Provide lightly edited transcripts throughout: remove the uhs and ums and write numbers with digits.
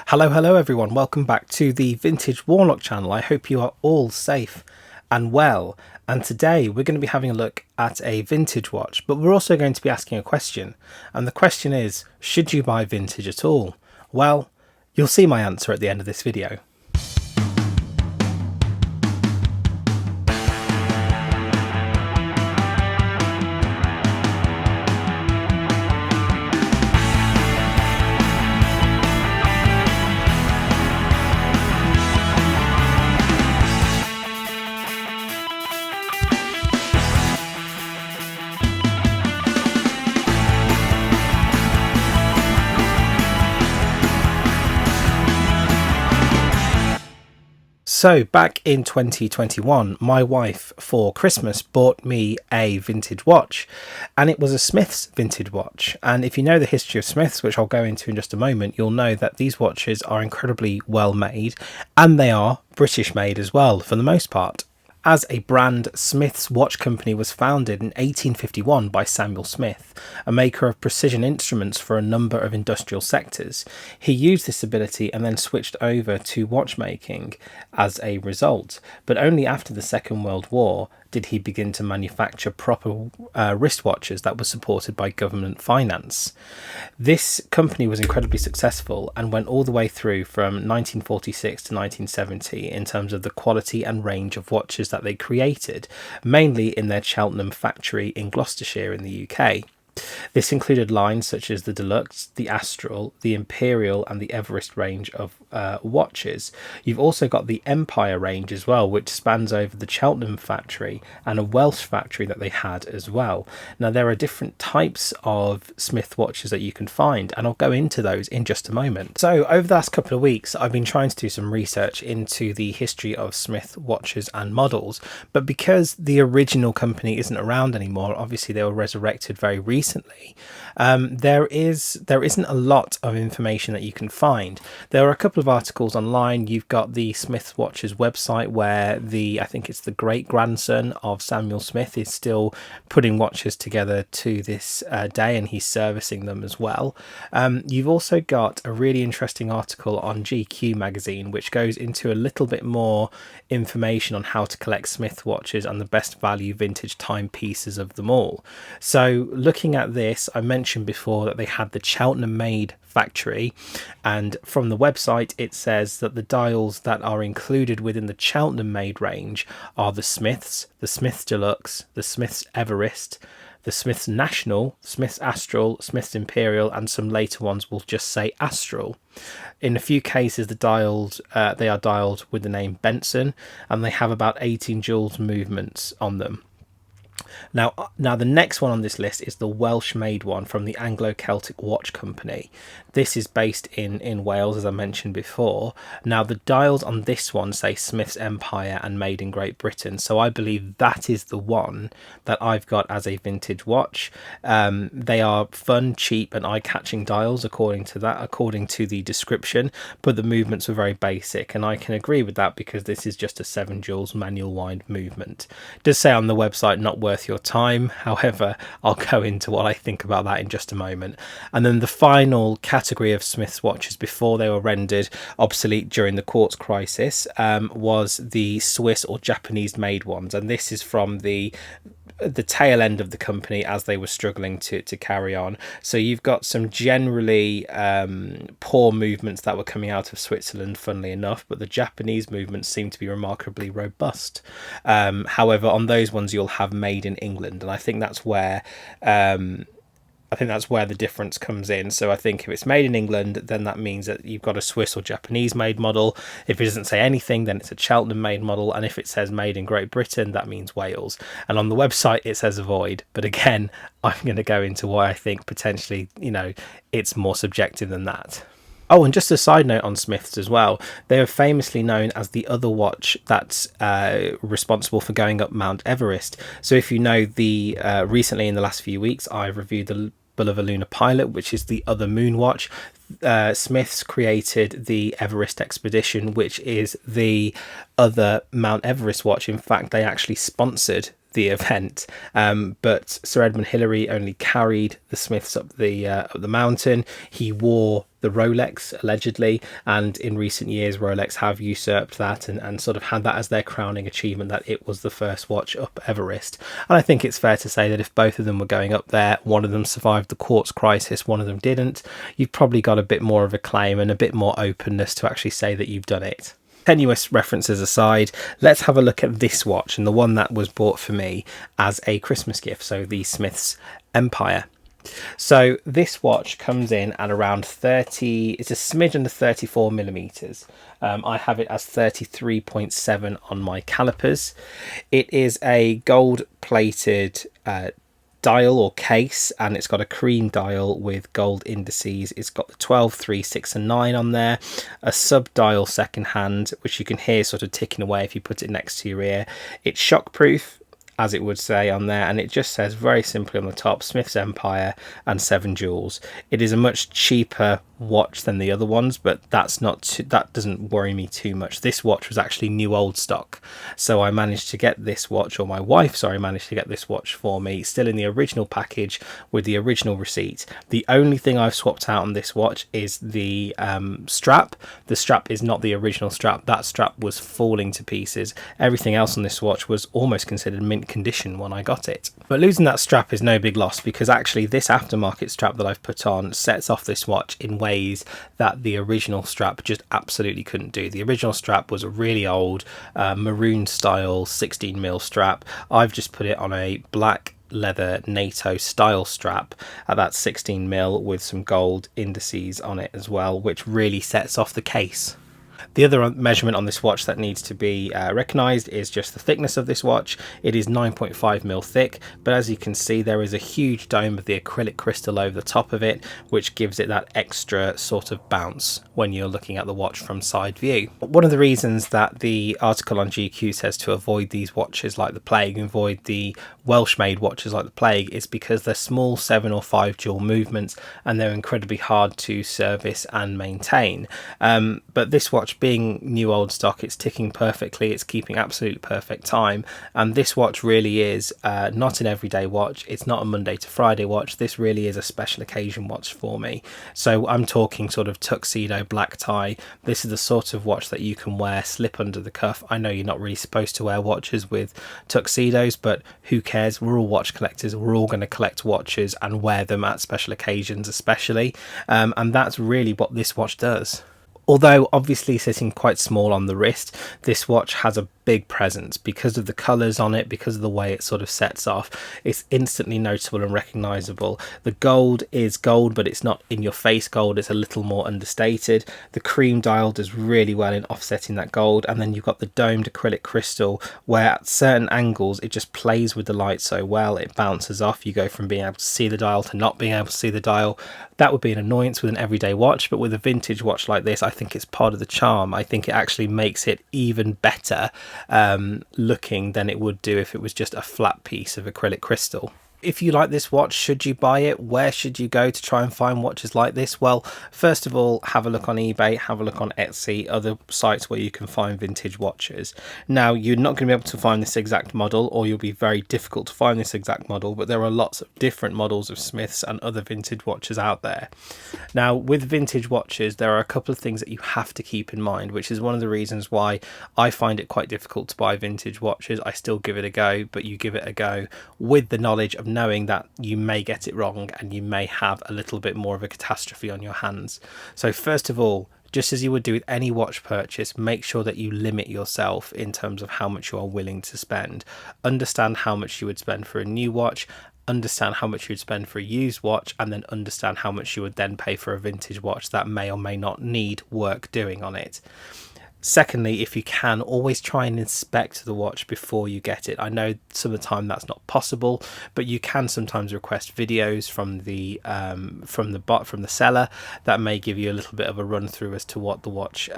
Hello everyone, welcome back to the Vintage Warlock channel. I hope you are all safe and well, and today we're going to be having a look at a vintage watch, but we're also going to be asking a question, and the question is, should you buy vintage at all? Well, you'll see my answer at the end of this video. So back in 2021, my wife for Christmas bought me a vintage watch, and it was a Smiths vintage watch. And if you know the history of Smiths, which I'll go into in just a moment, you'll know that these watches are incredibly well made, and they are British made as well for the most part. As a brand, Smiths Watch Company was founded in 1851 by Samuel Smith, a maker of precision instruments for a number of industrial sectors. He used this ability and then switched over to watchmaking as a result, but only after the Second World War did he begin to manufacture proper wristwatches that were supported by government finance. This company was incredibly successful and went all the way through from 1946 to 1970 in terms of the quality and range of watches that they created, mainly in their Cheltenham factory in Gloucestershire in the UK. This included lines such as the Luxe, the Astral, the Imperial and the Everest range of watches. You've also got the Empire range as well, which spans over the Cheltenham factory and a Welsh factory that they had as well. Now there are different types of Smith watches that you can find, and I'll go into those in just a moment. So over the last couple of weeks I've been trying to do some research into the history of Smith watches and models, but because the original company isn't around anymore, obviously they were resurrected very recently, there isn't a lot of information that you can find. There are a couple of articles online. You've got the Smiths Watches website where I think it's the great grandson of Samuel Smith is still putting watches together to this day, and he's servicing them as well. You've also got a really interesting article on GQ magazine which goes into a little bit more information on how to collect Smith watches and the best value vintage timepieces of them all. So looking at this, I mentioned before that they had the Cheltenham made factory, and from the website it says that the dials that are included within the Cheltenham made range are the Smiths Deluxe, the Smiths Everest, the Smiths National, Smiths Astral, Smiths Imperial, and some later ones will just say Astral. In a few cases they are dialed with the name Benson, and they have about 18 joules movements on them. Now the next one on this list is the Welsh made one from the Anglo-Celtic Watch Company. This is based in Wales, as I mentioned before. Now the dials on this one say Smiths Empire and made in Great Britain, so I believe that is the one that I've got as a vintage watch. They are fun, cheap and eye-catching dials according to the description, but the movements were very basic, and I can agree with that because this is just a 7 joules manual wind movement. It does say on the website not worth your time, however I'll go into what I think about that in just a moment. And then the final category of Smiths watches before they were rendered obsolete during the quartz crisis was the Swiss or Japanese made ones, and this is from the tail end of the company as they were struggling to carry on. So you've got some generally poor movements that were coming out of Switzerland, funnily enough, but the Japanese movements seem to be remarkably robust. However, on those ones you'll have made in England, and I think that's where the difference comes in. So I think if it's made in England, then that means that you've got a Swiss or Japanese made model. If it doesn't say anything, then it's a Cheltenham made model. And if it says made in Great Britain, that means Wales. And on the website, it says avoid. But again, I'm going to go into why I think potentially, it's more subjective than that. Oh, and just a side note on Smiths as well, they are famously known as the other watch that's responsible for going up Mount Everest. So if you know, recently in the last few weeks, I've reviewed the Bulliver Lunar Pilot, which is the other moon watch. Smiths created the Everest Expedition, which is the other Mount Everest watch. In fact, they actually sponsored the event. But Sir Edmund Hillary only carried the Smiths up the mountain. He wore the Rolex allegedly, and in recent years Rolex have usurped that and sort of had that as their crowning achievement, that it was the first watch up Everest. And I think it's fair to say that if both of them were going up there, one of them survived the quartz crisis, one of them didn't, you've probably got a bit more of a claim and a bit more openness to actually say that you've done it. Tenuous references aside, let's have a look at this watch, and the one that was bought for me as a Christmas gift, so the Smiths Empire. So this watch comes in at around 30, it's a smidge under 34 millimeters. I have it as 33.7 on my calipers. It is a gold plated dial or case, and it's got a cream dial with gold indices. It's got the 12, 3, 6 and 9 on there, a sub dial second hand which you can hear sort of ticking away if you put it next to your ear. It's shockproof, as it would say on there, and it just says very simply on the top, Smiths Empire and 7 jewels. It is a much cheaper watch than the other ones, but that doesn't worry me too much. This watch was actually new old stock, so I managed to get this watch, or my wife, sorry, managed to get this watch for me, still in the original package with the original receipt. The only thing I've swapped out on this watch is the strap. The strap is not the original strap. That strap was falling to pieces. Everything else on this watch was almost considered mint condition when I got it. But losing that strap is no big loss, because actually this aftermarket strap that I've put on sets off this watch in ways that the original strap just absolutely couldn't do. The original strap was a really old maroon style 16mm strap. I've just put it on a black leather NATO style strap at that 16mm with some gold indices on it as well, which really sets off the case. The other measurement on this watch that needs to be recognised is just the thickness of this watch. It is 9.5mm thick, but as you can see there is a huge dome of the acrylic crystal over the top of it, which gives it that extra sort of bounce when you're looking at the watch from side view. One of the reasons that the article on GQ says to avoid these watches like the plague, avoid the Welsh made watches like the plague, is because they're small 7 or 5 jewel movements and they're incredibly hard to service and maintain. But this watch, being new old stock, it's ticking perfectly, it's keeping absolutely perfect time, and this watch really is not an everyday watch. It's not a Monday to Friday watch. This really is a special occasion watch for me. So I'm talking sort of tuxedo, black tie. This is the sort of watch that you can wear slip under the cuff. I know you're not really supposed to wear watches with tuxedos, but who cares? We're all watch collectors. We're all going to collect watches and wear them at special occasions especially, and that's really what this watch does. Although obviously sitting quite small on the wrist, this watch has a big presence because of the colours on it, because of the way it sort of sets off. It's instantly noticeable and recognisable. The gold is gold, but it's not in your face gold, it's a little more understated. The cream dial does really well in offsetting that gold, and then you've got the domed acrylic crystal where at certain angles it just plays with the light so well, it bounces off. You go from being able to see the dial to not being able to see the dial. That would be an annoyance with an everyday watch, but with a vintage watch like this, I think it's part of the charm. I think it actually makes it even better looking than it would do if it was just a flat piece of acrylic crystal. If you like this watch, should you buy it? Where should you go to try and find watches like this? Well, first of all, have a look on eBay, have a look on Etsy, other sites where you can find vintage watches. Now, you're not going to be able to find this exact model, or you'll be very difficult to find this exact model, but there are lots of different models of Smiths and other vintage watches out there. Now, with vintage watches, there are a couple of things that you have to keep in mind, which is one of the reasons why I find it quite difficult to buy vintage watches. I still give it a go, but you give it a go with the knowledge of knowing that you may get it wrong and you may have a little bit more of a catastrophe on your hands. So first of all, just as you would do with any watch purchase, make sure that you limit yourself in terms of how much you are willing to spend. Understand how much you would spend for a new watch, understand how much you'd spend for a used watch, and then understand how much you would then pay for a vintage watch that may or may not need work doing on it. Secondly, if you can, always try and inspect the watch before you get it. I know some of the time that's not possible, but you can sometimes request videos from the seller that may give you a little bit of a run through as to what the watch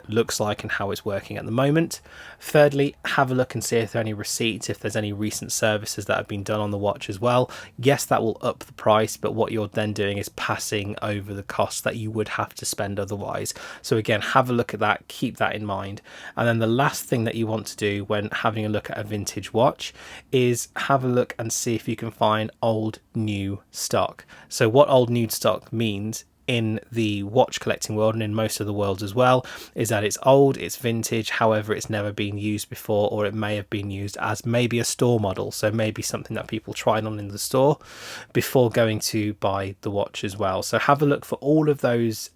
looks like and how it's working at the moment. Thirdly, have a look and see if there are any receipts, if there's any recent services that have been done on the watch as well. Yes, that will up the price, but what you're then doing is passing over the costs that you would have to spend otherwise. So again, have a look at that, keep that in mind. And then the last thing that you want to do when having a look at a vintage watch is have a look and see if you can find old new stock. So what old new stock means in the watch collecting world, and in most of the world as well, is that it's old, it's vintage, however it's never been used before, or it may have been used as maybe a store model, so maybe something that people tried on in the store before going to buy the watch as well. So have a look for all of those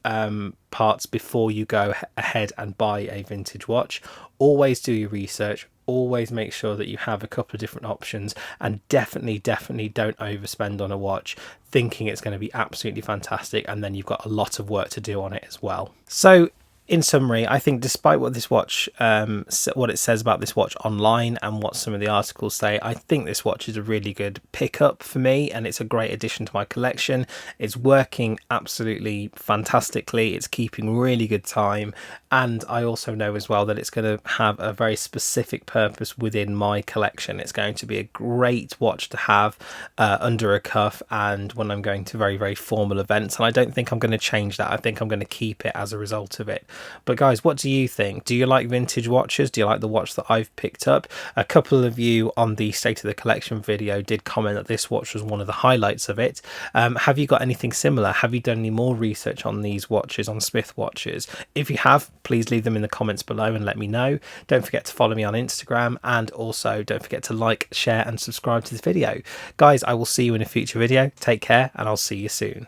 parts before you go ahead and buy a vintage watch. Always do your research, always make sure that you have a couple of different options, and definitely don't overspend on a watch thinking it's going to be absolutely fantastic and then you've got a lot of work to do on it as well. So in summary, I think despite what this watch, what it says about this watch online and what some of the articles say, I think this watch is a really good pickup for me, and it's a great addition to my collection. It's working absolutely fantastically. It's keeping really good time, and I also know as well that it's going to have a very specific purpose within my collection. It's going to be a great watch to have under a cuff and when I'm going to very formal events, and I don't think I'm going to change that. I think I'm going to keep it as a result of it. But guys, what do you think? Do you like vintage watches? Do you like the watch that I've picked up? A couple of you on the State of the Collection video did comment that this watch was one of the highlights of it. Have you got anything similar? Have you done any more research on these watches, on Smith watches? If you have, please leave them in the comments below and let me know. Don't forget to follow me on Instagram, and also don't forget to like, share and subscribe to this video. Guys, I will see you in a future video. Take care, and I'll see you soon.